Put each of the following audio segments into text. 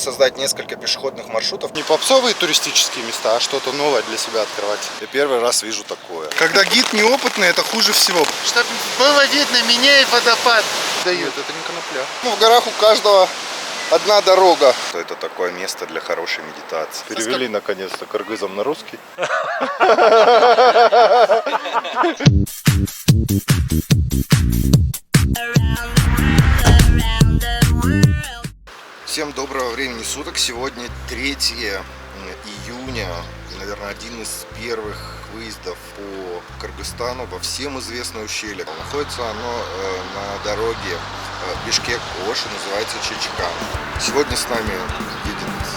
создать несколько пешеходных маршрутов. Не попсовые туристические места, а что-то новое для себя открывать. Я первый раз вижу такое. Когда гид неопытный, это хуже всего. Чтобы было видно меня и водопад. Дают, это не конопля. Ну, в горах у каждого одна дорога. Это такое место для хорошей медитации. Перевели наконец-то кыргызам на русский. Всем доброго времени суток. Сегодня 3 июня. Наверное, один из первых выездов по Кыргызстану во всем известное ущелье. Находится оно на дороге Бишкек-Ош, называется Чечкан. Сегодня с нами едет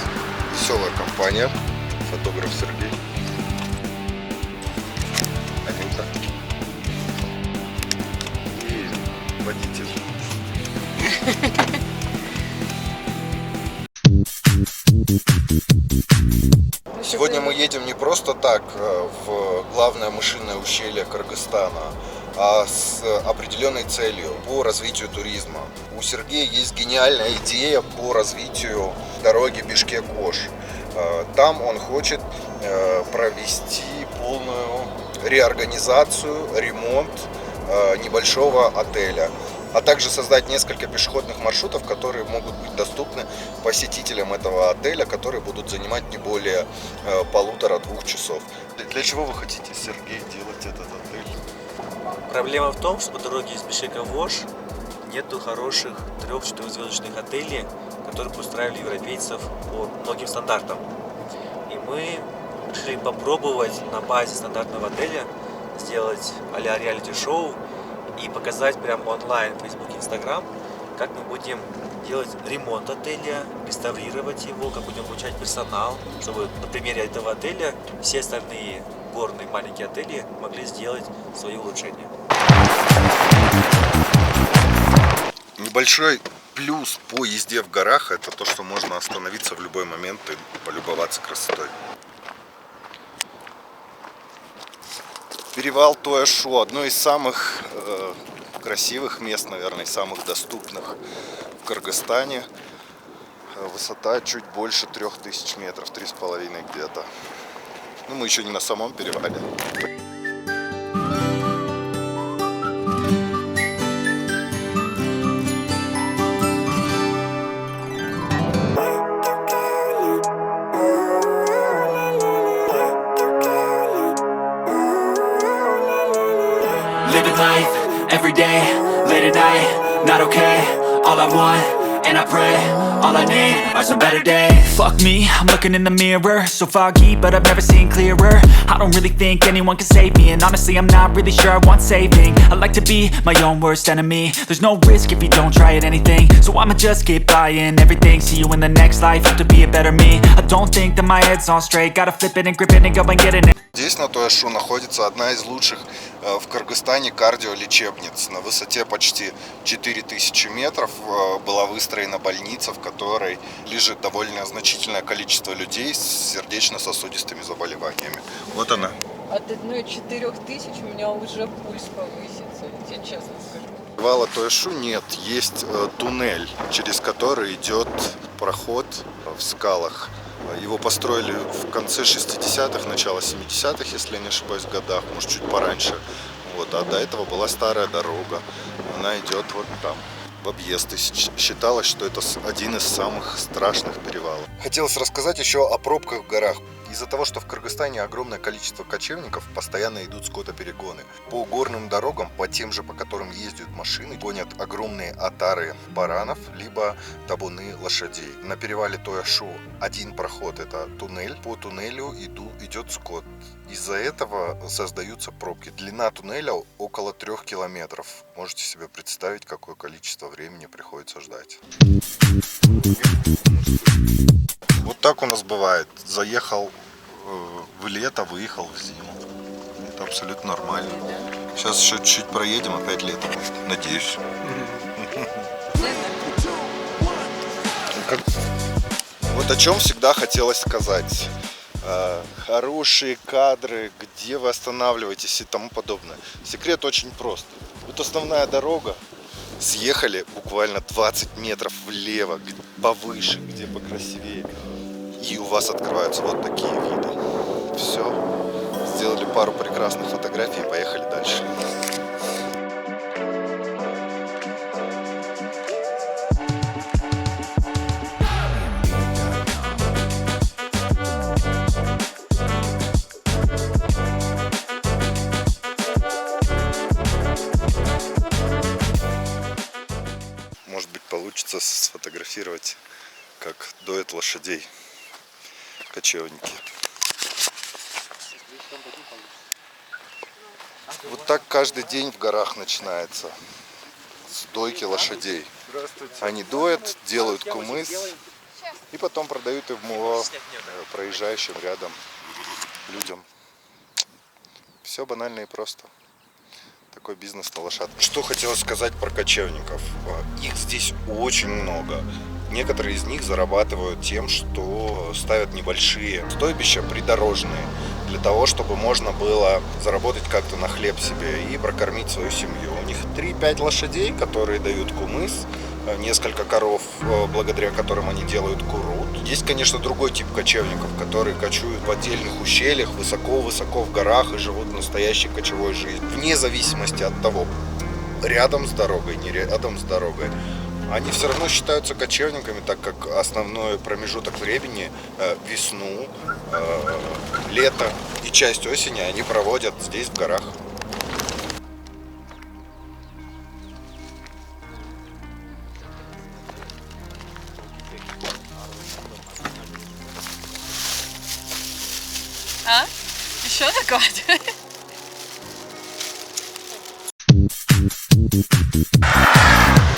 веселая компания. Фотограф Сергей. Анюта. И водитель. Сегодня мы едем не просто так в главное мышиное ущелье Кыргызстана, а с определенной целью по развитию туризма. У Сергея есть гениальная идея по развитию дороги Бишкек-Ош. Там он хочет провести полную реорганизацию, ремонт небольшого отеля, а также создать несколько пешеходных маршрутов, которые могут быть доступны посетителям этого отеля, которые будут занимать не более 1,5-2 часов. Для чего вы хотите, Сергей, делать этот отель? Проблема в том, что по дороге из Бишкека в Ош нету хороших 3-4-звездочных отелей, которые бы устраивали европейцев по многим стандартам. И мы решили попробовать на базе стандартного отеля сделать а-ля реалити-шоу и показать прямо онлайн в Facebook, Instagram, как мы будем делать ремонт отеля, реставрировать его, как будем обучать персонал, чтобы на примере этого отеля все остальные горные маленькие отели могли сделать свои улучшения. Небольшой плюс по езде в горах — это то, что можно остановиться в любой момент и полюбоваться красотой. Перевал Тоя-Шу — одно из самых красивых мест, наверное, самых доступных в Кыргызстане. Высота чуть больше 3000 метров, 3,5 где-то. Ну, мы еще не на самом перевале. Living life, every day, late at night, not okay. All I want, and I pray, all I need are some better days. Fuck me, I'm looking in the mirror, so foggy, but I've never seen clearer. I don't really think anyone can save me, and honestly I'm not really sure I want saving. I like to be my own worst enemy. There's no risk if you don't try at anything, so I'ma just keep buying everything. See you in the next life, have to be a better me. I don't think that my head's on straight, gotta flip it and grip it and go and get it. Здесь на Тоя-Шу находится одна из лучших в Кыргызстане кардиолечебниц. На высоте почти 4000 метров была выстроена больница, в которой лежит довольно значительное количество людей с сердечно-сосудистыми заболеваниями. Вот она. От 1,4 тысяч у меня уже пульс повысится, я тебе честно скажу. Перевала Тоя-Шу нет, есть туннель, через который идет проход в скалах. Его построили в конце 60-х, начало 70-х, если я не ошибаюсь, годах, может чуть пораньше. Вот, а до этого была старая дорога, она идет вот там, в объезд. И считалось, что это один из самых страшных перевалов. Хотелось рассказать еще о пробках в горах. Из-за того, что в Кыргызстане огромное количество кочевников, постоянно идут скотоперегоны. По горным дорогам, по тем же, по которым ездят машины, гонят огромные отары баранов, либо табуны лошадей. На перевале Тоя-Шу один проход — это туннель. По туннелю идет скот. Из-за этого создаются пробки. Длина туннеля около 3 километров. Можете себе представить, какое количество времени приходится ждать. Вот так у нас бывает. Заехал в лето, выехал в зиму. Это абсолютно нормально. Сейчас еще чуть-чуть проедем, опять лето будет. Надеюсь. Вот о чем всегда хотелось сказать. Хорошие кадры, где вы останавливаетесь и тому подобное. Секрет очень прост. Вот основная дорога, Съехали буквально 20 метров влево, повыше, где покрасивее. И у вас открываются вот такие виды. Все. Сделали пару прекрасных фотографий и поехали дальше. Может быть, получится сфотографировать, как доят лошадей кочевники. Вот так каждый день в горах начинается с дойки лошадей. Они доят, делают кумыс и потом продают его проезжающим рядом людям. Все банально и просто. Такой бизнес на лошадках. Что хотелось сказать про кочевников. Их здесь очень много. Некоторые из них зарабатывают тем, что ставят небольшие стойбища придорожные, для того, чтобы можно было заработать как-то на хлеб себе и прокормить свою семью. У них 3-5 лошадей, которые дают кумыс, несколько коров, благодаря которым они делают курут. Есть, конечно, другой тип кочевников, которые кочуют в отдельных ущельях, высоко-высоко в горах и живут настоящей кочевой жизнью. Вне зависимости от того, рядом с дорогой, не рядом с дорогой. Они все равно считаются кочевниками, так как основной промежуток времени, весну, лето и часть осени они проводят здесь, в горах. А? Еще накладывай.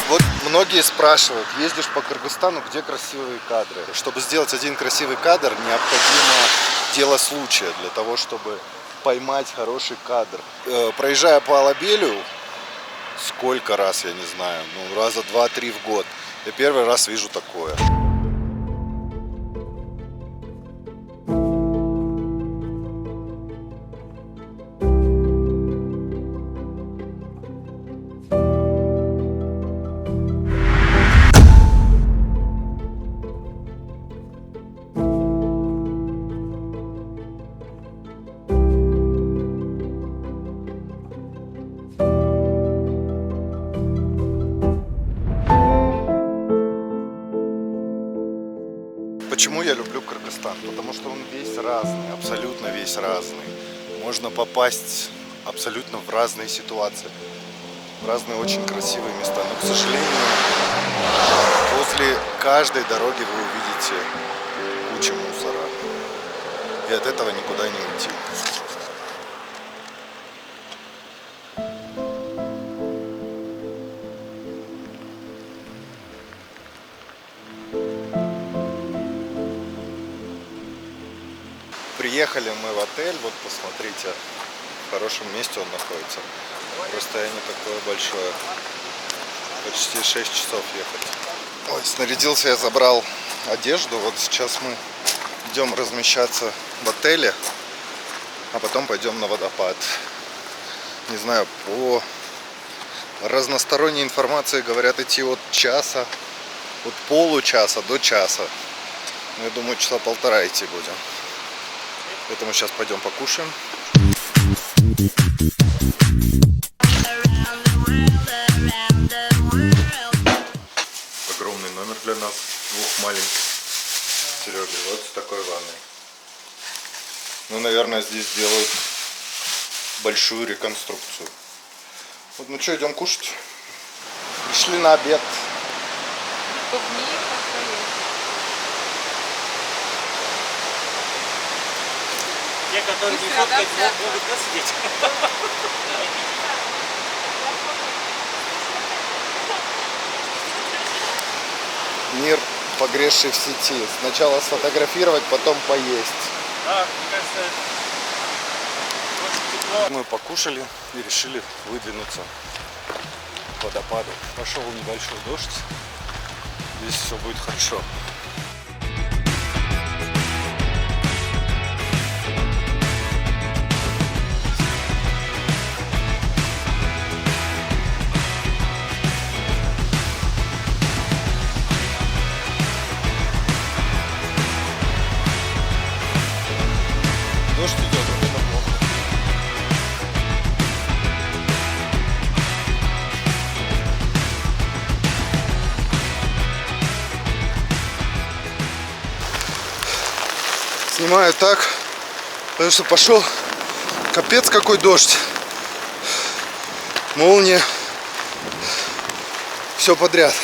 Вот многие спрашивают, ездишь по Кыргызстану, где красивые кадры? Чтобы сделать один красивый кадр, необходимо дело случая для того, чтобы поймать хороший кадр. Проезжая по Алабелю, сколько раз, я не знаю, раза 2-3 в год, я первый раз вижу такое. Почему я люблю Кыргызстан? Потому что он весь разный, абсолютно весь разный. Можно попасть абсолютно в разные ситуации, в разные очень красивые места. Но, к сожалению, возле каждой дороги вы увидите кучу мусора. И от этого никуда не уйти. Приехали мы в отель, вот посмотрите, в хорошем месте он находится. Расстояние такое большое, почти 6 часов ехать. Ой, снарядился я, забрал одежду, вот сейчас мы идем размещаться в отеле, а потом пойдем на водопад. Не знаю, по разносторонней информации говорят идти от часа, от получаса до часа. Ну, я думаю, часа полтора идти будем. Поэтому сейчас пойдем покушаем. Огромный номер для нас, двух маленьких. Сереги, вот с такой ванной. Ну, наверное, здесь делают большую реконструкцию. Вот, ну что, идем кушать? Пришли на обед. Те, которые не фоткать, могут насидеть. Мир, погрязший в сети. Сначала сфотографировать, потом поесть. Да, мне кажется, очень тепло. Мы покушали и решили выдвинуться к водопаду. Пошел небольшой дождь. Здесь все будет хорошо. Снимаю так, потому что пошел капец какой дождь. Молния. Все подряд.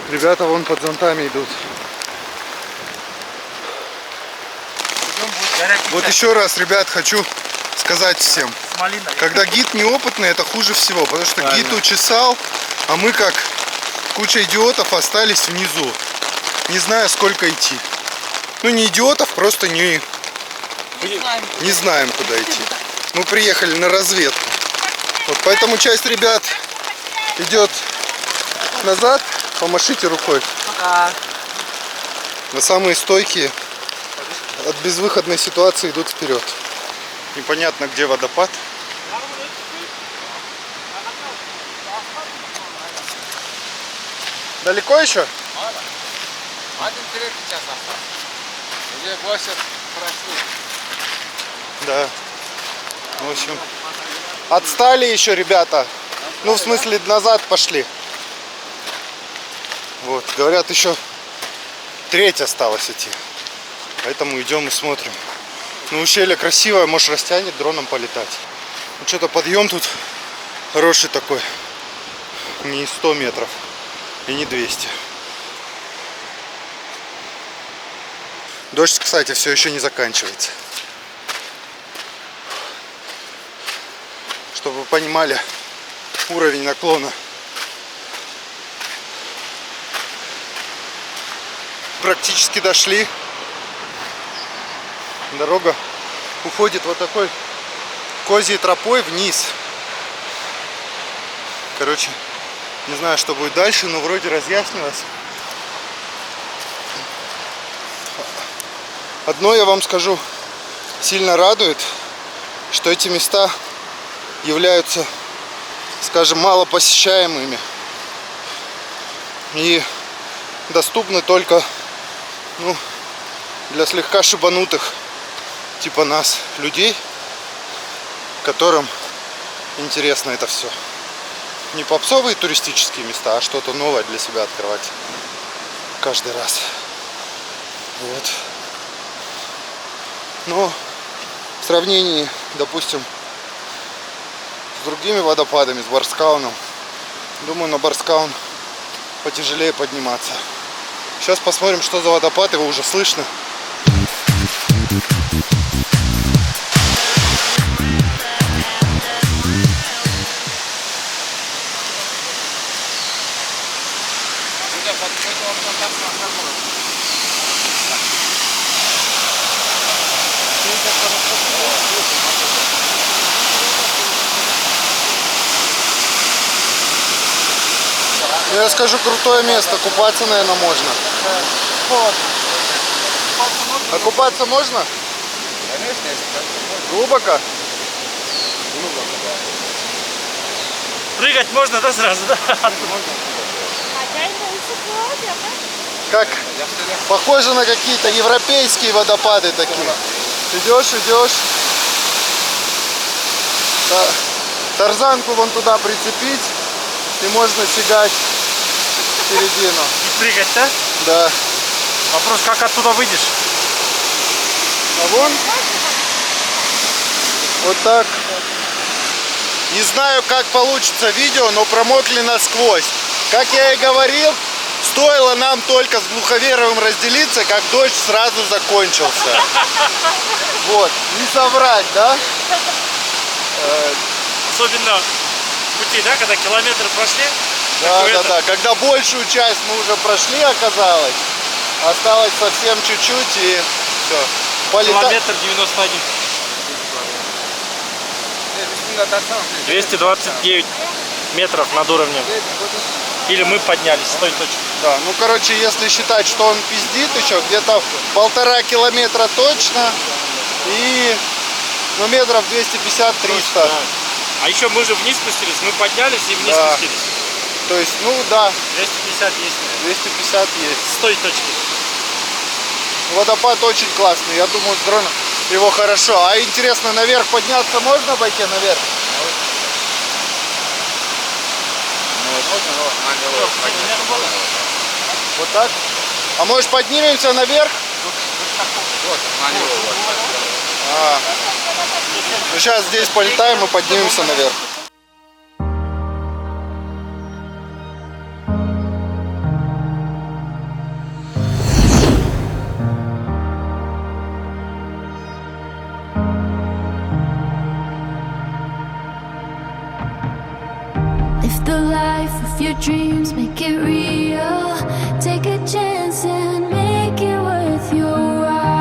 Ребята вон под зонтами идут. Вот еще раз, ребят, хочу сказать всем. Когда гид неопытный, это хуже всего. Потому что гид учесал, а мы как куча идиотов остались внизу. Не знаю, сколько идти. Ну не идиотов, просто не знаем, куда идти. Мы приехали на разведку. Вот поэтому часть ребят идет назад. Помашите рукой. А самые стойкие от безвыходной ситуации идут вперед. Непонятно, где водопад. Далеко еще? Да. В общем, отстали еще ребята. Ну, в смысле, назад пошли. Вот, говорят, еще треть осталось идти. Поэтому идем и смотрим. Ну, ущелье красивое, может, растянет дроном полетать. Ну, что-то подъем тут хороший такой. Не 100 метров и не 200. Дождь, кстати, все еще не заканчивается. Чтобы вы понимали уровень наклона. Практически дошли. Дорога уходит вот такой козьей тропой вниз. Короче, не знаю, что будет дальше, но вроде разъяснилось. Одно я вам скажу, сильно радует, что эти места являются, скажем, малопосещаемыми и доступны только, ну, для слегка шибанутых типа нас людей, которым интересно это все. Не попсовые туристические места, а что-то новое для себя открывать каждый раз. Вот. Но в сравнении, допустим, с другими водопадами, с Барскауном, думаю, на Барскаун потяжелее подниматься. Сейчас посмотрим, что за водопад, его уже слышно. Я скажу, крутое место, купаться, наверное, можно. А купаться можно? Конечно, если Глубоко? Прыгать можно, да, сразу, да? Как? Похоже на какие-то европейские водопады такие. Идешь, идешь. Тарзанку вон туда прицепить, и можно фигать в середину. И прыгать, да? Да. Вопрос, как оттуда выйдешь? А вон. Вот так. Не знаю, как получится видео, но промокли насквозь. Как я и говорил, стоило нам только с Глуховеровым разделиться, как дождь сразу закончился. Вот, не соврать, да? Особенно в пути, да, когда километры прошли? Да. Когда большую часть мы уже прошли, оказалось, осталось совсем чуть-чуть и все. Километр 91. 229 метров над уровнем. Или мы поднялись с той точки. Да, ну короче, если считать, что он пиздит еще, где-то 1,5 километра точно. И ну, метров 250-300. Да. А еще мы же вниз спустились, мы поднялись и вниз Да. спустились. То есть, ну да, 250 есть. 250 есть. С той точки. Водопад очень классный, я думаю, с дрона его хорошо. А интересно, наверх подняться можно на байке наверх? Вот так? А может поднимемся наверх? Вот, на него вот. Ну сейчас здесь полетаем и поднимемся наверх. Live the life of your dreams, make it real. Take a chance and make it worth your while.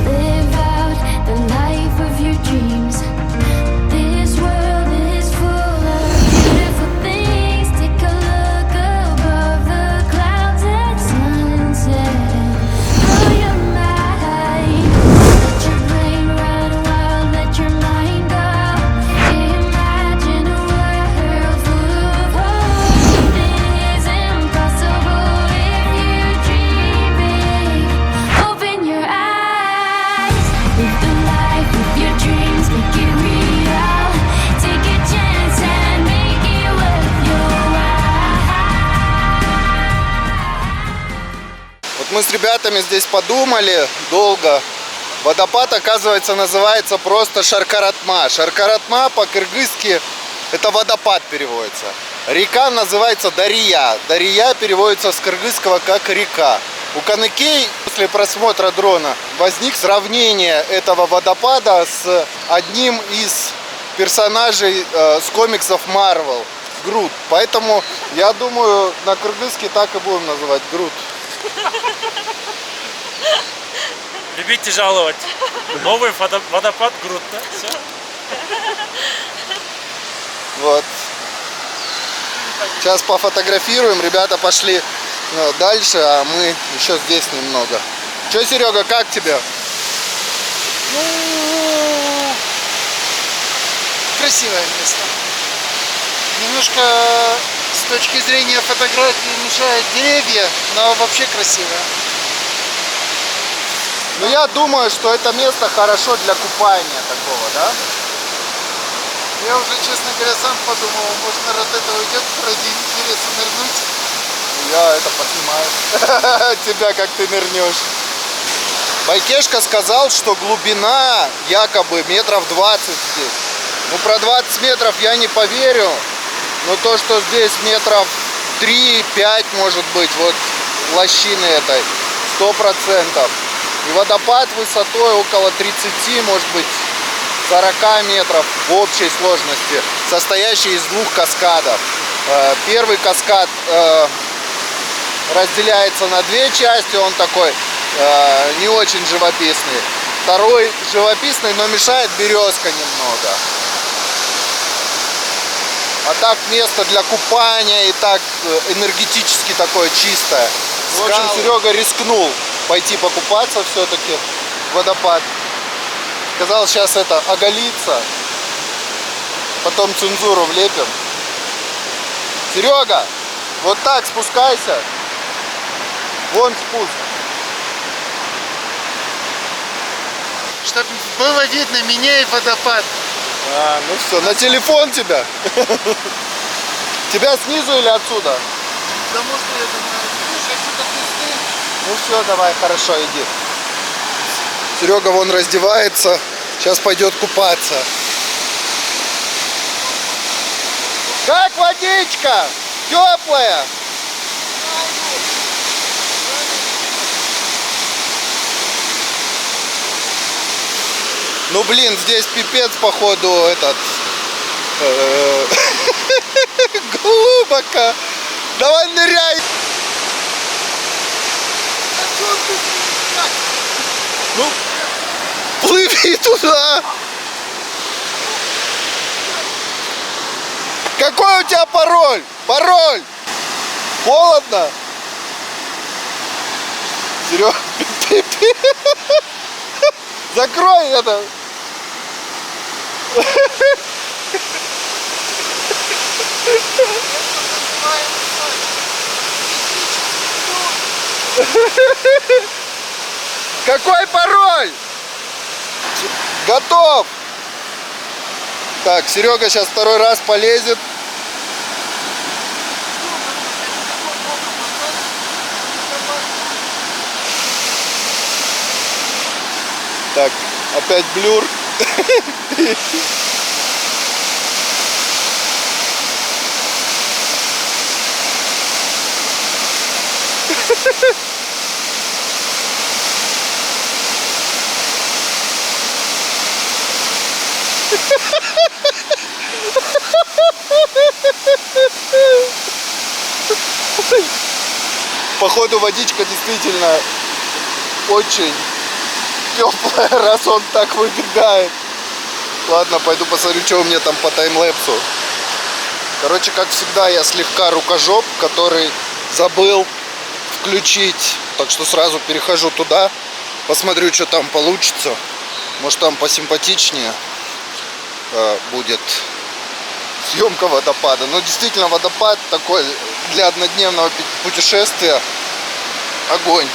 Live out the life of your dreams. This world is full of beautiful things. Take a look above the clouds at sunset. Blow your mind. Let your brain run wild, let your mind go. Imagine a world full of hope. Nothing is impossible if you dream big. Open your eyes. Live the life of your dreams, make it real. Take a chance and make it worth your while. Вот мы с ребятами здесь подумали долго. Водопад, оказывается, называется просто Шаркаратма. Шаркаратма по-кыргызски это водопад переводится. Река называется Дария. Дария переводится с кыргызского как река. У Каныкей после просмотра дрона возник сравнение этого водопада с одним из персонажей с комиксов Marvel, Грут. Поэтому я думаю, на кыргызский так и будем называть Грут. Любите жаловать. Новый водопад Грут, да? Все. Вот. Сейчас пофотографируем, ребята пошли дальше, а мы еще здесь немного. Че, Серега, как тебе? Красивое место. Немножко с точки зрения фотографии мешают деревья, но вообще красивое. Ну, я думаю, что это место хорошо для купания такого, да? Я уже, честно говоря, сам подумал, может, народ это уйдет ради интереса нырнуть. Я это поснимаю. Тебя как ты нырнешь. Байкешка сказал, что глубина якобы метров 20 здесь. Ну, про 20 метров я не поверю. Но то, что здесь метров 3-5 может быть, вот лощины этой, 100%. И водопад высотой около 30, может быть, 40 метров в общей сложности, состоящий из двух каскадов. Первый каскад разделяется на две части, он такой не очень живописный. Второй живописный, но мешает березка немного. А так место для купания и так энергетически такое чистое. В общем, Серега рискнул пойти покупаться все-таки в водопад. Сказал, сейчас это оголиться, потом цензуру влепим. Серега, вот так спускайся. Вон спуск. Чтобы было видно меня и водопад. А, ну все, на телефон тебя. Тебя снизу или отсюда? Потому что я думаю, слушай, что-то пустые. Ну все, давай, хорошо, иди. Серега вон раздевается, сейчас пойдет купаться. Как водичка? Теплая? Ну блин, здесь пипец походу этот глубоко. Давай ныряй. Ну, плыви туда. Какой у тебя пароль? Пароль. Холодно? Серега, закрой это. Какой пароль? Готов. Так, Серега сейчас второй раз полезет. Так, опять блюр. Походу водичка действительно очень теплая, раз он так выбегает. Ладно, пойду посмотрю, что у меня там по таймлэпсу. Короче, как всегда, я слегка рукожоп, который забыл включить. Так что сразу перехожу туда, посмотрю, что там получится. Может, там посимпатичнее будет съемка водопада. Но действительно, водопад такой для однодневного путешествия. Огонь.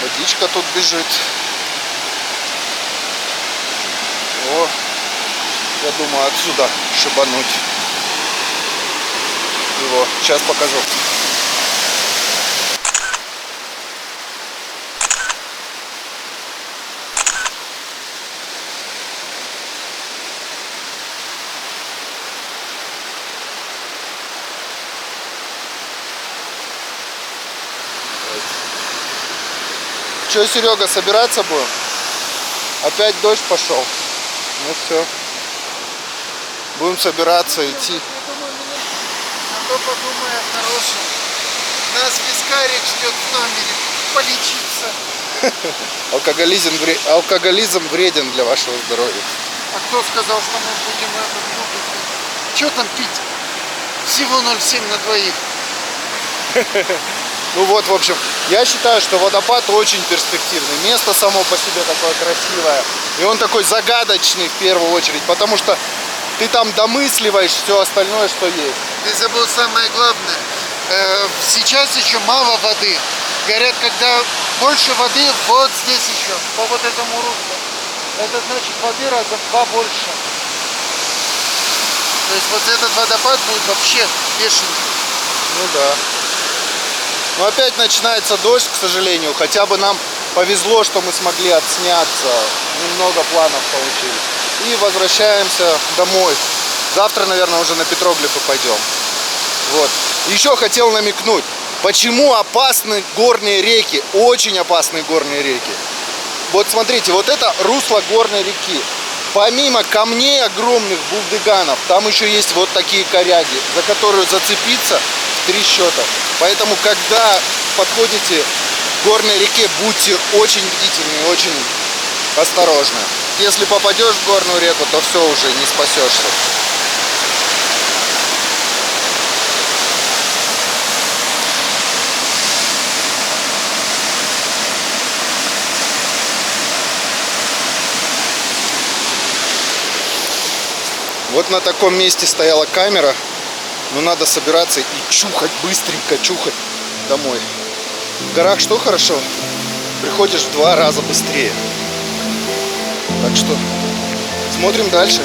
Водичка тут бежит. О, я думаю, отсюда шибануть его. Сейчас покажу. Че, Серега, собираться будем? Опять дождь пошел. Ну все. Будем собираться, идти. А то подумай о хорошем. Нас вискарик ждет в номере. Полечиться. Алкоголизм вреден для вашего здоровья. А кто сказал, что мы будем это пить? Что там пить? Всего 0,7 на двоих. Ну вот, в общем, я считаю, что водопад очень перспективный. Место само по себе такое красивое. И он такой загадочный в первую очередь, потому что ты там домысливаешь все остальное, что есть. Ты забыл самое главное. Сейчас еще мало воды. Говорят, когда больше воды, вот здесь еще, по вот этому руслу. Это значит, воды раза в 2 больше. То есть вот этот водопад будет вообще бешеный. Ну да. Но опять начинается дождь, к сожалению. Хотя бы нам повезло, что мы смогли отсняться. Немного планов получили. И возвращаемся домой. Завтра, наверное, уже на петроглифы пойдем. Вот. Еще хотел намекнуть. Почему опасны горные реки? Очень опасные горные реки. Вот смотрите, вот это русло горной реки. Помимо камней огромных булдыганов, там еще есть вот такие коряги, за которую зацепиться в 3 счета. Поэтому, когда подходите к горной реке, будьте очень бдительны, очень осторожны. Если попадешь в горную реку, то все, уже не спасешься. Вот на таком месте стояла камера. Но надо собираться и чухать, быстренько чухать домой. В горах что хорошо? Приходишь в 2 раза быстрее. Так что смотрим дальше.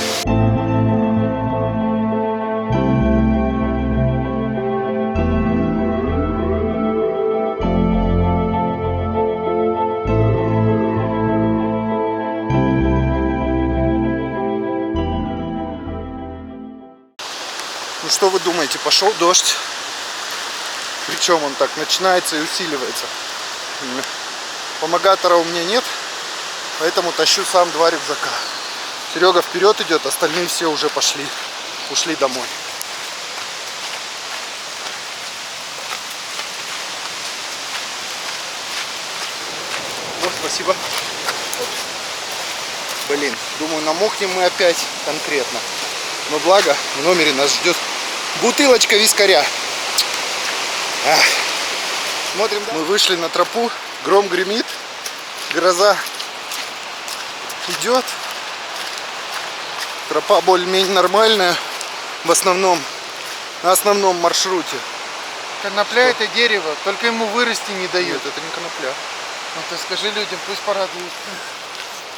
Ну что вы думаете, пошел дождь? Причем он так начинается и усиливается. Помогатора у меня нет, поэтому тащу сам 2 рюкзака. Серега вперед идет, остальные все уже пошли, ушли домой. Вот, спасибо. Блин, думаю, намокнем мы опять конкретно. Но благо в номере нас ждет бутылочка вискаря. Смотрим. Мы вышли на тропу, гром гремит, гроза идет. Тропа более-менее нормальная, в основном, на основном маршруте. Конопля это дерево, только ему вырасти не дают. Нет, это не конопля. Ну ты скажи людям, пусть порадуются.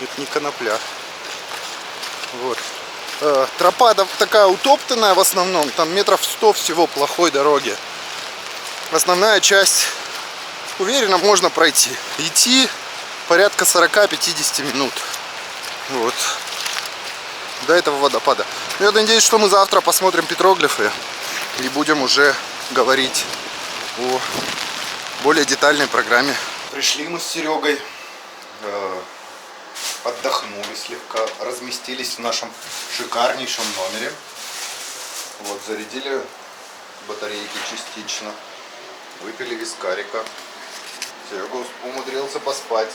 Это не конопля. Вот. Тропа такая утоптанная в основном, там метров 100 всего плохой дороги. Основная часть уверенно можно пройти. Идти порядка 40-50 минут. Вот. До этого водопада. Я надеюсь, что мы завтра посмотрим петроглифы и будем уже говорить о более детальной программе. Пришли мы с Серегой, отдохнули слегка, разместились в нашем шикарнейшем номере. Вот, зарядили батарейки частично, выпили вискарика. Серега умудрился поспать.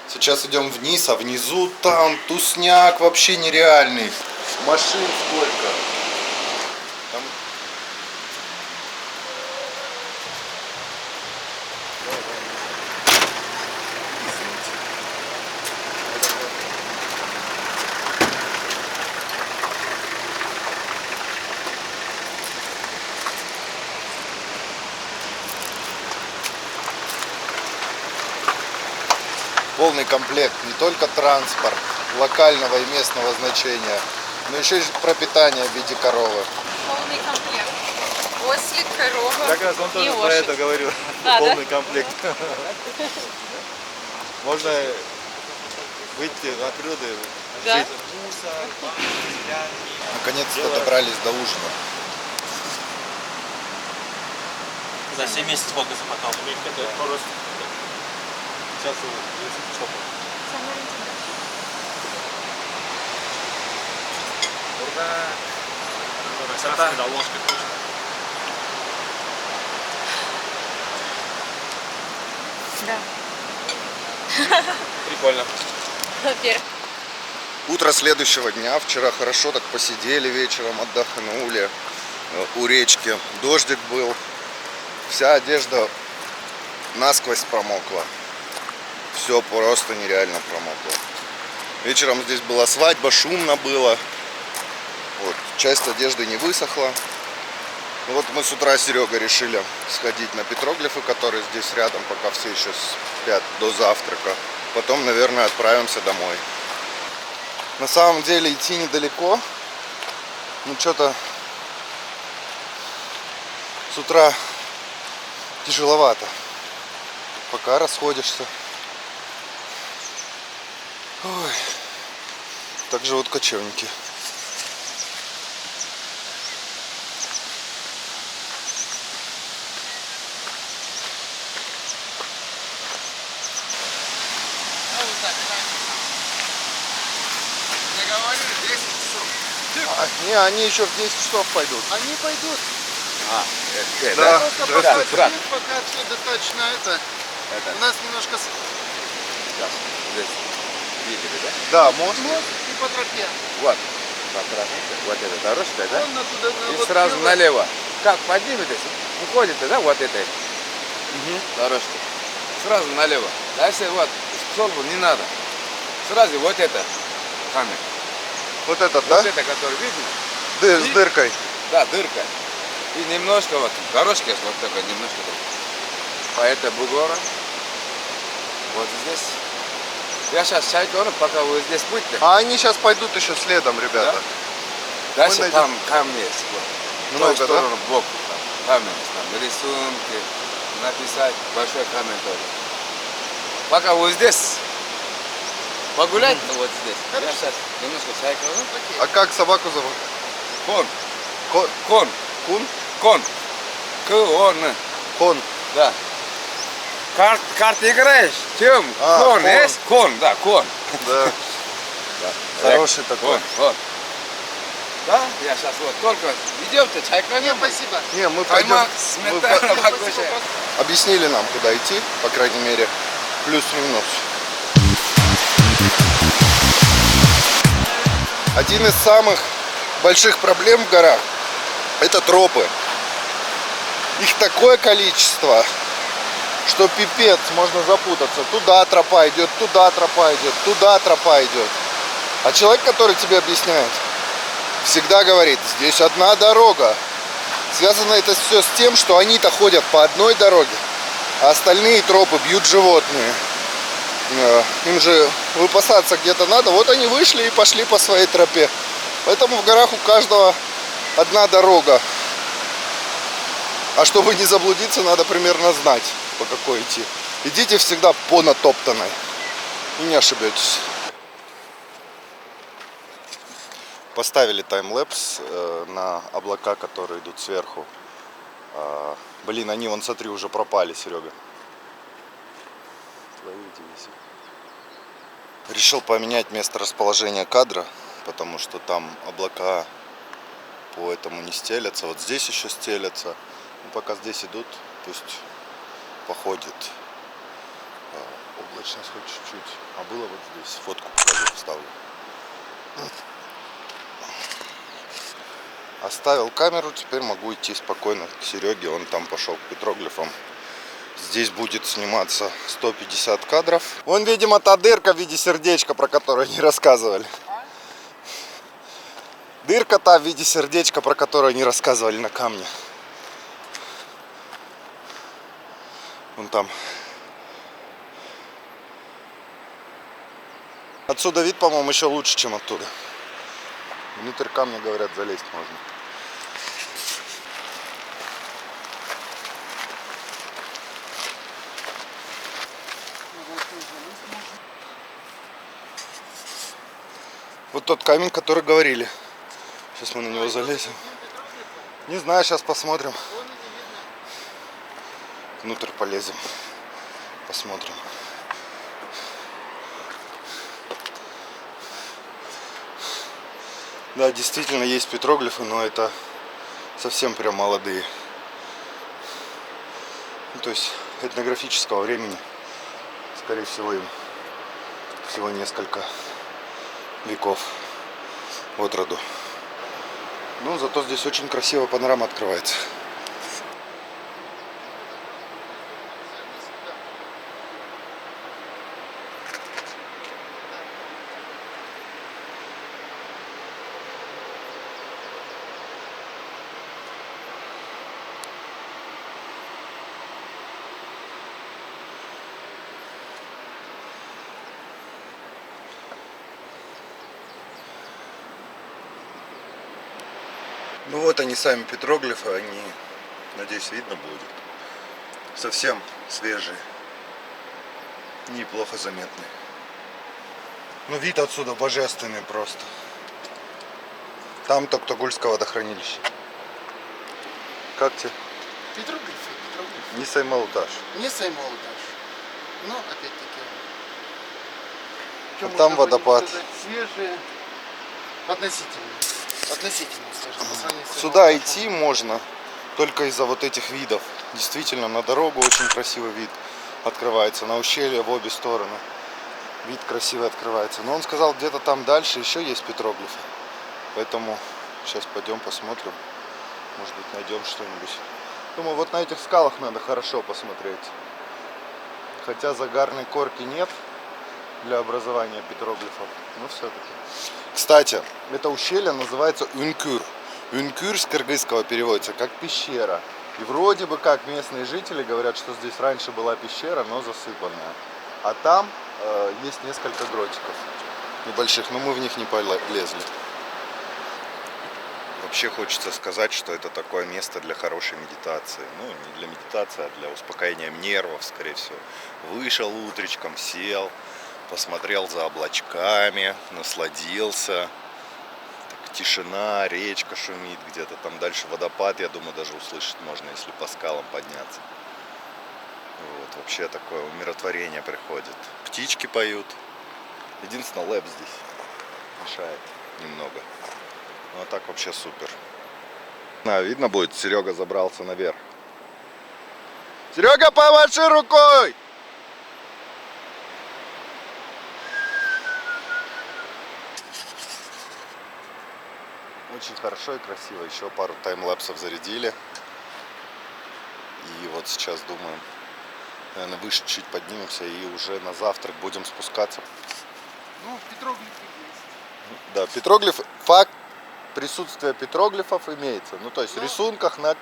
Сейчас идем вниз, а внизу там тусняк вообще нереальный. Машин сколько. Там... Полный комплект, не только транспорт локального и местного значения, но еще и пропитание в виде коровы. Полный комплект. Ослик, корова Как раз он и тоже про лошадь. это говорил. Да, Полный комплект. Можно выйти на природу, Да. жить. Наконец-то добрались до ужина. За 7 месяцев сколько замотал? Сейчас что? Ура! Да. Прикольно. Во-первых. Утро следующего дня. Вчера хорошо так посидели вечером, отдохнули у речки. Дождик был. Вся одежда насквозь промокла. Все просто нереально промокло. Вечером здесь была свадьба, шумно было. Вот, часть одежды не высохла. Ну вот мы с утра с Серегой решили сходить на петроглифы, которые здесь рядом, пока все еще спят до завтрака. Потом, наверное, отправимся домой. На самом деле идти недалеко. Ну что-то с утра тяжеловато. Пока расходишься. Ой. Так живут кочевники. Не, они еще в 10 часов пойдут. Они пойдут. Да. Просто пока все достаточно это. У нас немножко Видели, да? Да, мост. мост и по тропе. Вот. По тропинке. Вот эта дорожка, да? Вон оттуда, И вот сразу белый. налево. Как подниметесь, уходите, да, вот этой дорожки. Сразу налево. Дальше вот, столбу не надо. Сразу вот это камень. Вот этот, да? Вот это, который видно? С дыркой. Да, дырка. И немножко вот, дорожки есть вот такой, немножко так. По этой бугору. Вот здесь. Я сейчас чайкору, пока вы здесь будете. А они сейчас пойдут еще следом, ребята. Дальше найдем. там камни есть. Вот. Много, В ту сторону, сбоку там. Камни есть, там рисунки, написать, большой камень тоже. Пока вы здесь погулять, вот здесь. Я сейчас немножко чайкору. А как собаку зовут? Кон. Кон. Кон. Кун? Кон. Кон. Кон. Да. Карты играешь? Чем? А, Кон кон. есть? Кон, да, кон. Да. Хороший такой. Кон. Да, я сейчас вот только идем-то чайка. Нет, спасибо. Не, мы пойдем. Каймак, сметана, покушаем. Объяснили нам, куда идти, по крайней мере, плюс-минус. Один из самых больших проблем в горах — это тропы. Их такое количество, что пипец, можно запутаться. Туда тропа идет, туда тропа идет, туда тропа идет. А человек, который тебе объясняет, всегда говорит: здесь одна дорога. Связано это все с тем, что они-то ходят по одной дороге, а остальные тропы бьют животные. Им же выпасаться где-то надо. Вот они вышли и пошли по своей тропе. Поэтому в горах у каждого одна дорога. А чтобы не заблудиться, надо примерно знать, по какой идти. Идите всегда по натоптанной. И не ошибетесь. Поставили таймлэпс на облака, которые идут сверху. Блин, они, вон, смотри, уже пропали, Серега. Решил поменять место расположения кадра, потому что там облака по этому не стелятся. Вот здесь еще стелятся. Ну, пока здесь идут, пусть походит. Облачность хоть чуть-чуть. А было вот здесь. Фотку покажу, вставлю. Оставил камеру, теперь могу идти спокойно к Сереге. Он там пошел к петроглифам. Здесь будет сниматься 150 кадров. Вон, видимо, та дырка в виде сердечка, про которую не рассказывали. Дырка та в виде сердечка, про которую не рассказывали на камне. Вон там. Отсюда вид, по-моему, еще лучше, чем оттуда. Внутрь камня, говорят, залезть можно. Вот тот камень, который говорили. Сейчас мы на него залезем. Не знаю, сейчас посмотрим. Внутрь полезем. Посмотрим. Да, действительно есть петроглифы, но это совсем прям молодые. Ну, то есть этнографического времени, скорее всего, им всего несколько веков от роду. Ну, зато здесь очень красивая панорама открывается. Ну вот они сами петроглифы, они, надеюсь, видно будет. Совсем свежие. Неплохо заметны. Ну вид отсюда божественный просто. Там Токтагульское водохранилище. Как тебе? Петроглифы. Не Саймаутаж. Не Саймаутаж. Но опять-таки. А там водопад. Свежие. Относительно. Относительно, скажем, по сравнению с Сюда Саймаутажем. идти можно только из-за вот этих видов. Действительно, на дорогу очень красивый вид открывается. На ущелье в обе стороны вид красивый открывается. Но он сказал, где-то там дальше еще есть петроглифы. Поэтому сейчас пойдем посмотрим. Может быть, найдем что-нибудь. Думаю, вот на этих скалах надо хорошо посмотреть. Хотя загарной корки нет для образования петроглифов, но все-таки. Кстати, это ущелье называется Ункюр. Ункюр с кыргызского переводится как пещера. И вроде бы как местные жители говорят, что здесь раньше была пещера, но засыпанная. А там есть несколько гротиков небольших, но мы в них не полезли. Вообще хочется сказать, что это такое место для хорошей медитации. Ну, не для медитации, а для успокоения нервов, скорее всего. Вышел утречком, сел, посмотрел за облачками, насладился. Так, тишина, речка шумит где-то. Там дальше водопад, я думаю, даже услышать можно, если по скалам подняться. Вот, вообще такое умиротворение приходит. Птички поют. Единственное, лэп здесь мешает немного. Ну а так вообще супер. Видно будет, Серега забрался наверх. Серега, помаши рукой! Очень хорошо и красиво. Еще пару таймлапсов зарядили. И вот сейчас думаем, наверное, выше чуть поднимемся и уже на завтрак будем спускаться. Ну, петроглифы есть. Да, петроглиф, факт присутствия петроглифов имеется. Ну, то есть в Ну, рисунках на...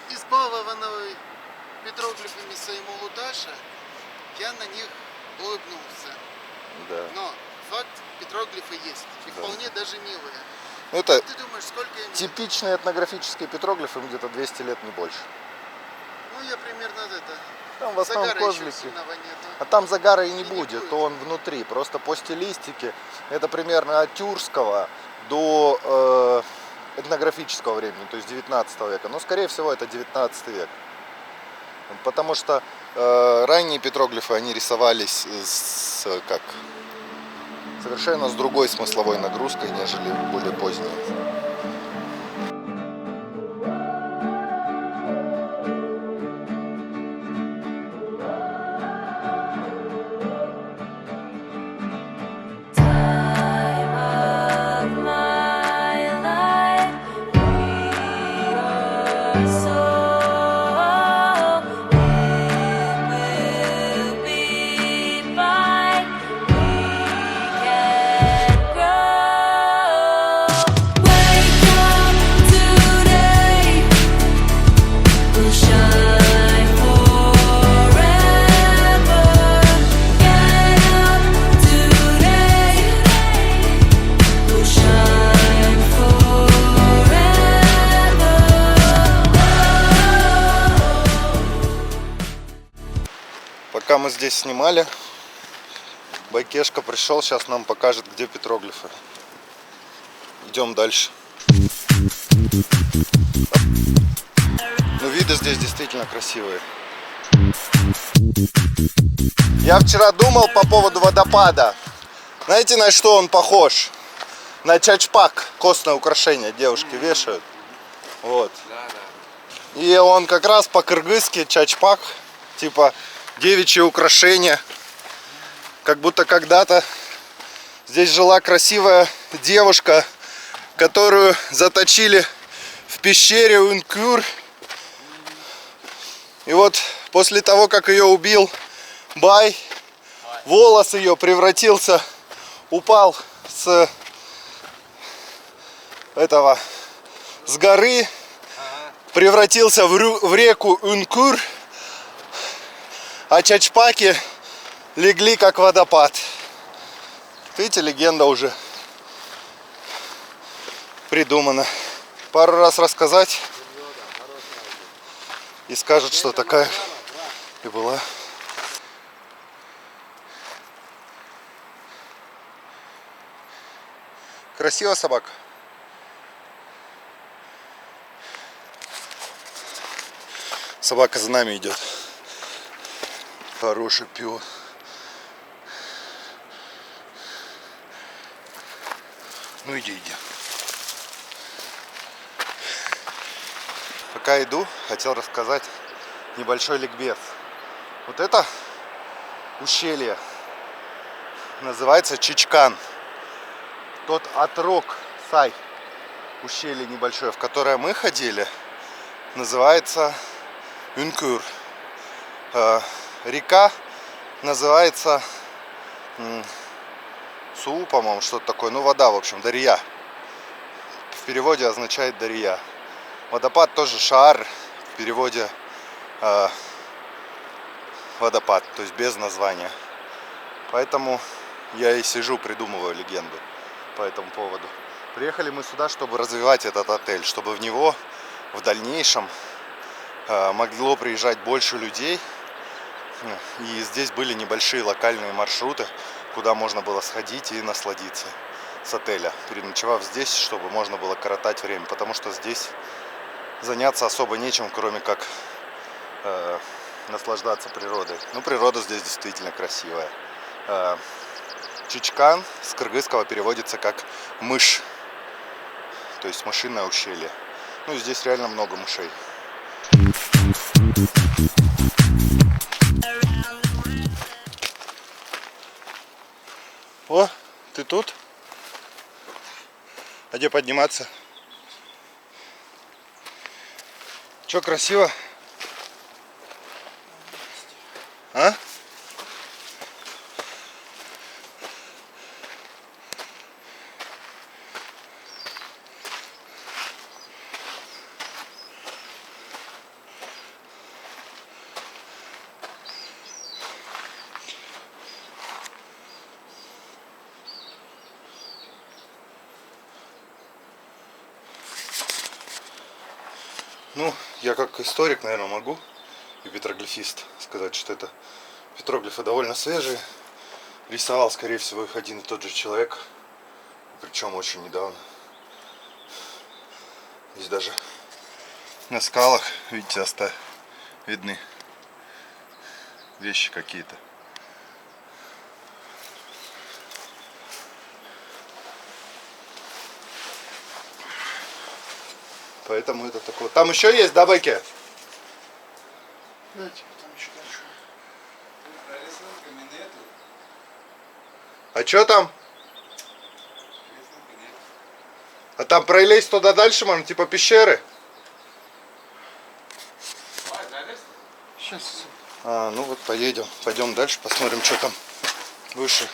Избалованный петроглифами Саймаутажа, я на них улыбнулся. Да. Но факт, петроглифы есть. И вполне даже милые. Это Ты думаешь, сколько им лет? типичные этнографические петроглифы, им где-то 200 лет, не больше. Ну, я примерно это. Там в основном Загара еще козлики. сильного нету. А там загара и не И не будет, будет. то он внутри. Просто по стилистике это примерно от тюркского до этнографического времени, то есть 19 века. Но, скорее всего, это 19 век. Потому что ранние петроглифы, они рисовались совершенно с другой смысловой нагрузкой, нежели более поздние. Пока мы здесь снимали, Байкешка пришел, сейчас нам покажет, где петроглифы. Идем дальше. Ну, виды здесь действительно красивые. Я вчера думал по поводу водопада. Знаете, на что он похож? На чачпак, костное украшение девушки вешают. Вот. И он как раз по-кыргызски чачпак, типа девичье украшение. Как будто когда-то здесь жила красивая девушка, которую заточили в пещере Ункюр. И вот после того, как ее убил Бай, волос ее превратился, упал с горы, превратился в реку Ункюр, а чачпаки легли как водопад. Видите, легенда уже придумана. Пару раз рассказать, и скажут, что такая и была. Красиво, собака. Собака за нами идет. Хороший пес. Ну иди. Пока иду, хотел рассказать небольшой ликбез. Вот это ущелье называется Чичкан. Тот отрог Сай, ущелье небольшое, в которое мы ходили, называется Ункюр. Река называется Суу, по-моему, что-то такое. Ну, вода, в общем, Дария. В переводе означает Дария. Водопад тоже Шаар, в переводе водопад, то есть без названия. Поэтому я и сижу, придумываю легенду по этому поводу. Приехали мы сюда, чтобы развивать этот отель, чтобы в него в дальнейшем могло приезжать больше людей. И здесь были небольшие локальные маршруты, куда можно было сходить и насладиться с отеля, переночевав здесь, чтобы можно было коротать время. Потому что здесь заняться особо нечем, кроме как наслаждаться природой. Ну, природа здесь действительно красивая. Чичкан с кыргызского переводится как мышь, то есть мышиное ущелье. Ну и здесь реально много мышей. О, ты тут? А где подниматься? Че, красиво? А? Ну, я как историк, наверное, могу и петроглифист сказать, что это петроглифы довольно свежие. Рисовал, скорее всего, их один и тот же человек, причем очень недавно. Здесь даже на скалах, видите, видны вещи какие-то. Поэтому это такое. Там еще есть, да, Беки? Дайте, там еще дальше. А что там? А там пролезть туда дальше можно, типа пещеры? Сейчас. Ну вот поедем. Пойдем дальше, посмотрим, что там выше.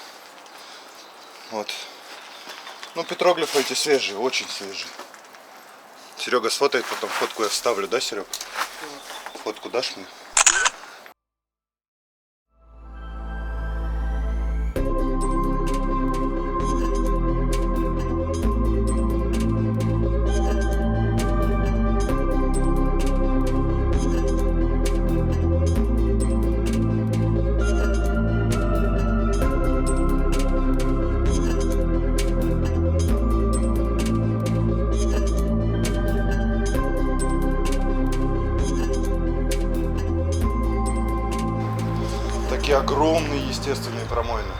Вот. Ну, петроглифы эти свежие, очень свежие. Серега сфотает, потом фотку я вставлю, да, Серег? Фотку дашь мне? Такие огромные естественные промоины.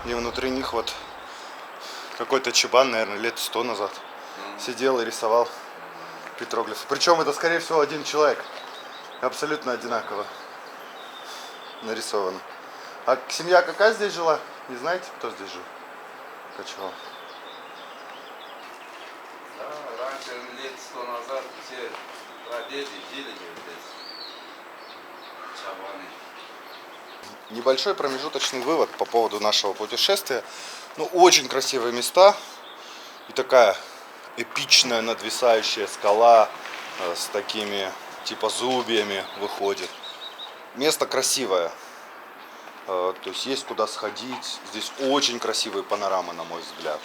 И внутри них вот какой-то чебан, наверное, лет 100 назад сидел и рисовал петроглифы. Причем это, скорее всего, один человек. Абсолютно одинаково нарисовано. А семья какая здесь жила? Не знаете, кто здесь жил? Кочевал. Да, раньше, лет 100 назад, все прадеды жили здесь. Чабаны. Небольшой промежуточный вывод по поводу нашего путешествия. Ну, очень красивые места. И такая эпичная надвисающая скала с такими типа зубьями выходит. Место красивое. То есть куда сходить. Здесь очень красивые панорамы, на мой взгляд.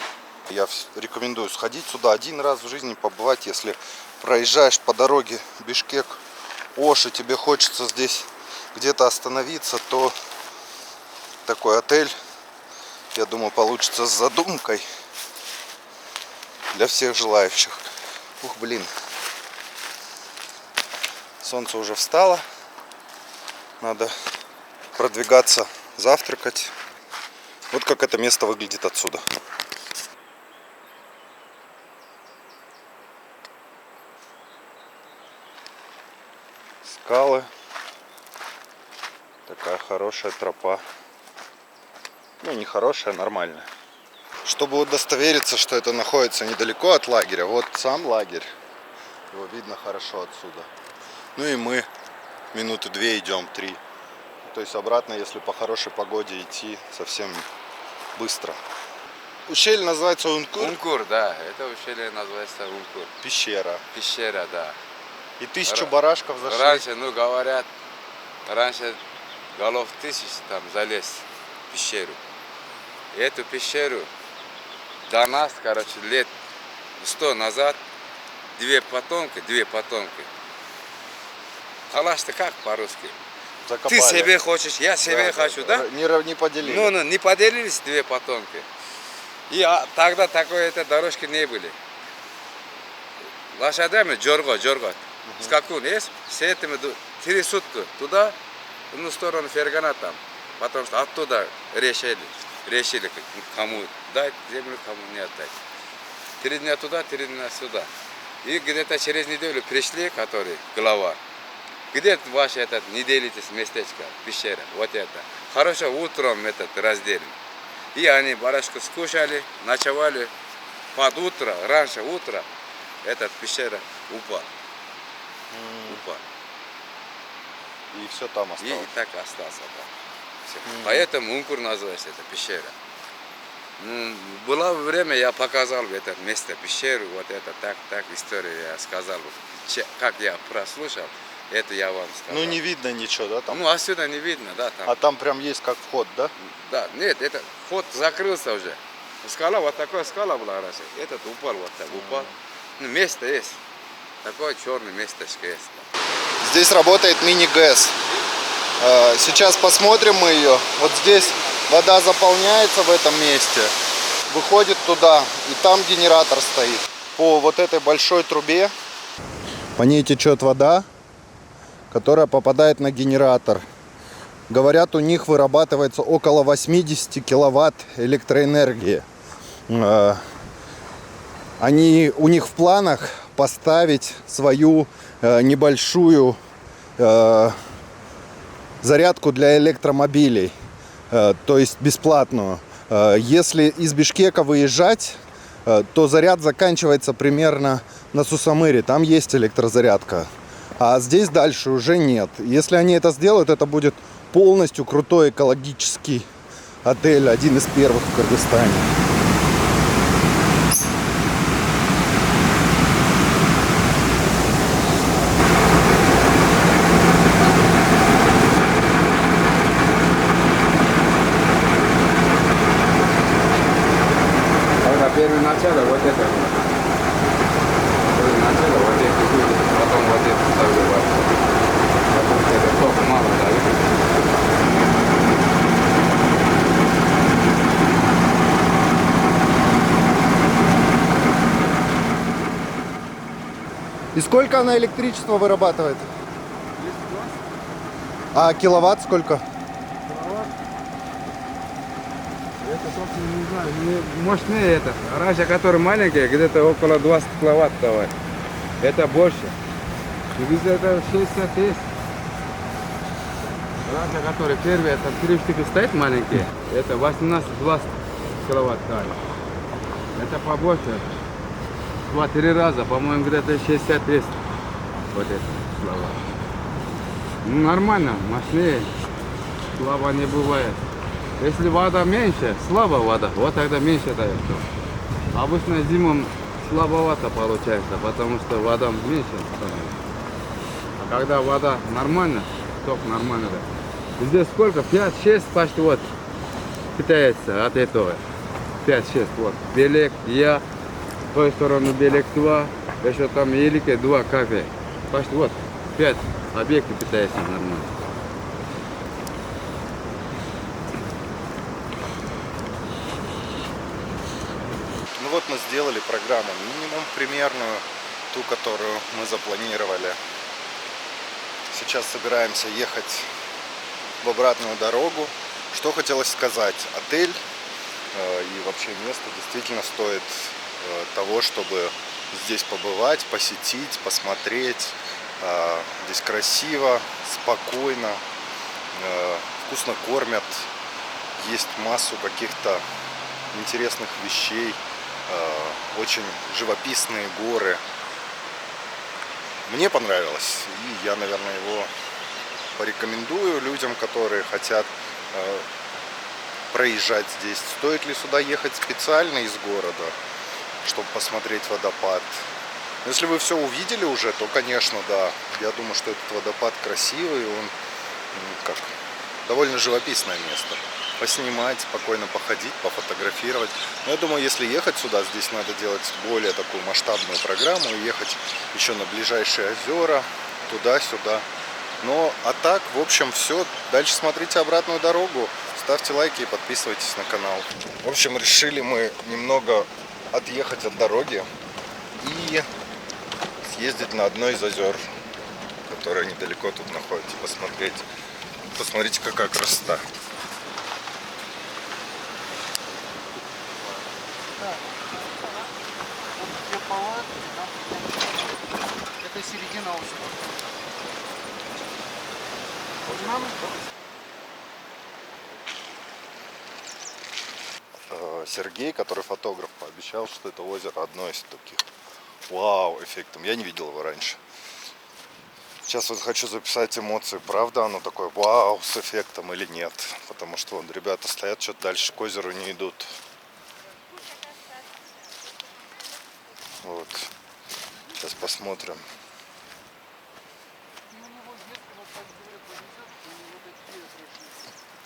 Я рекомендую сходить сюда один раз в жизни, побывать. Если проезжаешь по дороге Бишкек-Ош, и тебе хочется здесь где-то остановиться, то такой отель, я думаю, получится с задумкой для всех желающих. Ух, блин. Солнце уже встало. Надо продвигаться, завтракать. Вот как это место выглядит отсюда. Скалы. Такая хорошая тропа. Ну, не хорошая, нормальная. Чтобы удостовериться, что это находится недалеко от лагеря, вот сам лагерь. Его видно хорошо отсюда. Ну и мы минуты 2 идем, 3. То есть обратно, если по хорошей погоде идти, совсем быстро. Ущелье называется Ункур. Ункур, да, это ущелье называется Ункур. Пещера. Пещера, да. И 1000 барашков зашли. Раньше, ну говорят, раньше голов 1000 там залез в пещеру. И эту пещеру до нас, короче, лет 100 назад, две потомки. Калаш-то как по-русски? Закопали. Ты себе хочешь, я себе хочу, да? Не поделили. Ну, не поделились две потомки. И тогда такой дорожки не были. Лошадями джорго. Скакун есть, с этими 3 сутки туда, в одну сторону Фергана там. Потому что оттуда решили, кому дать землю, кому не отдать. 3 дня туда, 3 дня сюда. И где-то через неделю пришли, которые, глава. Где ваше не делитесь местечко, пещера, вот это. Хорошо, утром разделим. И они барашку скушали, ночевали. Под утро, раньше утра, эта пещера упала. И все там осталось. И так остался. Да. Все. Поэтому Ункур называется эта пещера. Было время, я показал это место, пещеру, вот это так, историю я сказал. Как я прослушал, это я вам сказал. Ну не видно ничего, да, там? Ну отсюда не видно, да, там. А там прям есть как вход, да? Да, нет, это вход закрылся уже. Скала, вот такая скала была раньше. Этот упал, вот так упал. Ну, место есть. Такое черное местечко есть. Здесь работает мини-ГЭС. Сейчас посмотрим мы ее. Вот здесь вода заполняется в этом месте, выходит туда, и там генератор стоит. По вот этой большой трубе по ней течет вода, которая попадает на генератор. Говорят, у них вырабатывается около 80 киловатт электроэнергии. У них в планах поставить свою небольшую зарядку для электромобилей, то есть бесплатную. Если из Бишкека выезжать, то заряд заканчивается примерно на Сусамыре, там есть электрозарядка, а здесь дальше уже нет. Если они это сделают, это будет полностью крутой экологический отель, один из первых в Кыргызстане. Первое начало вот это. Первое начало вот это будет, потом вот это второе вот. Потому что это только мало дают. И сколько она электричества вырабатывает? А киловатт сколько? Это, собственно, не знаю, мощнее это. Раньше, который маленький, где-то около 20 киловатт давать. Это больше. Где-то это 60 есть. Раньше, который первый, это 3 штуки стоит маленькие, это 18-20 киловатт давать. Это побольше. 2-3 раза, по-моему, где-то 60 есть. Вот это слова. Ну, нормально, мощнее. Слабо не бывает. Если вода меньше, слабо вода, вот тогда меньше дает. Обычно зимой слабовато получается, потому что вода меньше становится. А когда вода нормально, ток нормально, да. Здесь сколько? 5-6 почти вот питается от этого. 5-6 вот. Белек, я, с той стороны Белек 2, еще там Елики 2 кафе. Почти вот 5 объектов питается нормально. Ну вот мы сделали программу минимум примерную, ту, которую мы запланировали. Сейчас собираемся ехать в обратную дорогу. Что хотелось сказать, отель и вообще место действительно стоит того, чтобы здесь побывать, посетить, посмотреть. Здесь красиво, спокойно, вкусно кормят, есть массу каких-то интересных вещей, очень живописные горы. Мне понравилось, и я, наверное, его порекомендую людям, которые хотят проезжать здесь. Стоит ли сюда ехать специально из города, чтобы посмотреть водопад? Если вы все увидели уже, то, конечно, да. Я думаю, что этот водопад красивый, он как довольно живописное место. Поснимать, спокойно походить, пофотографировать. Но я думаю, если ехать сюда, здесь надо делать более такую масштабную программу и ехать еще на ближайшие озера, туда-сюда. Ну, а так, в общем, все. Дальше смотрите обратную дорогу, ставьте лайки и подписывайтесь на канал. В общем, решили мы немного отъехать от дороги и съездить на одно из озер, которое недалеко тут находится, посмотреть. Посмотрите, какая красота. Это середина озера. Сергей, который фотограф, пообещал, что это озеро одно из таких вау эффектом. Я не видел его раньше. Сейчас вот хочу записать эмоции, правда оно такое вау с эффектом или нет. Потому что вон ребята стоят, что-то дальше к озеру не идут. Вот. Сейчас посмотрим.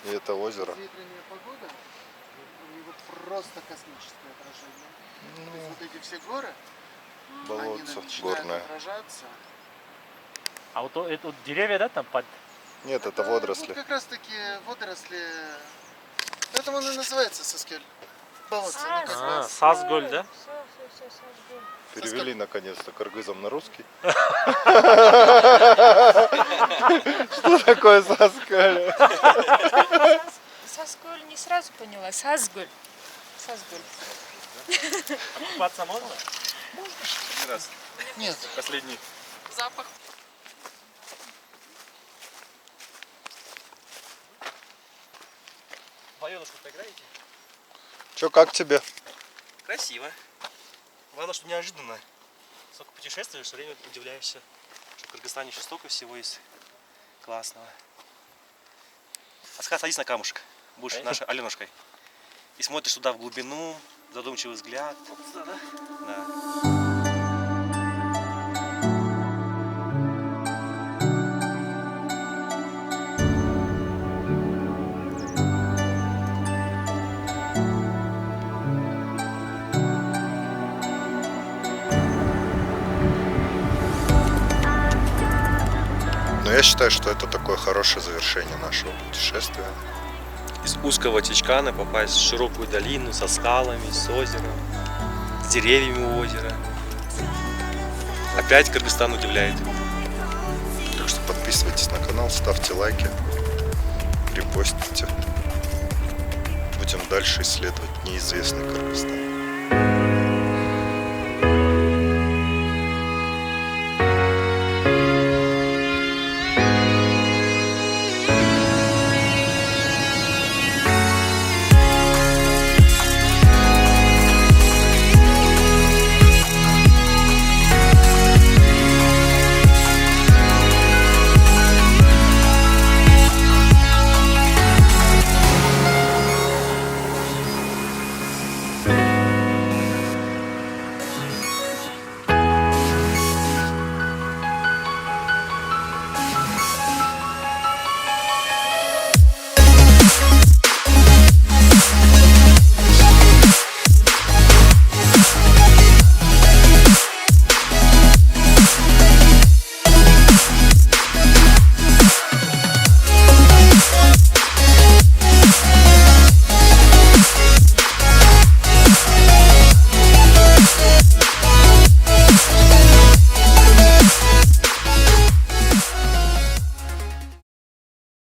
И это озеро. Ветреная погода, у него просто космическое отражение. То есть вот эти все горы, болотце начинают горное. отражаться. А вот это вот деревья, да, там под... Нет, это водоросли. Вот как раз таки водоросли. Поэтому он и называется Саскель. Болотце. ну, как А, раз. Сазголь, да? Все, Сазголь. Перевели наконец-то кыргызам на русский. Что такое Саскаль? Сазголь не сразу поняла. Сазголь. Купаться можно? Нет. Последний. Запах. Валенушку поиграете? Чё, как тебе? Красиво. Главное, что неожиданно. Сколько путешествуешь, все время удивляешься, что в Кыргызстане еще столько всего есть классного. Асхат, садись на камушек. Будешь нашей Аленушкой. И смотришь туда в глубину, задумчивый взгляд. Вот сюда, да? Да. Но я считаю, что это такое хорошее завершение нашего путешествия. Из узкого Тичкана попасть в широкую долину со скалами, с озером, с деревьями у озера. Опять Кыргызстан удивляет. Так что подписывайтесь на канал, ставьте лайки, репостите. Будем дальше исследовать неизвестный Кыргызстан.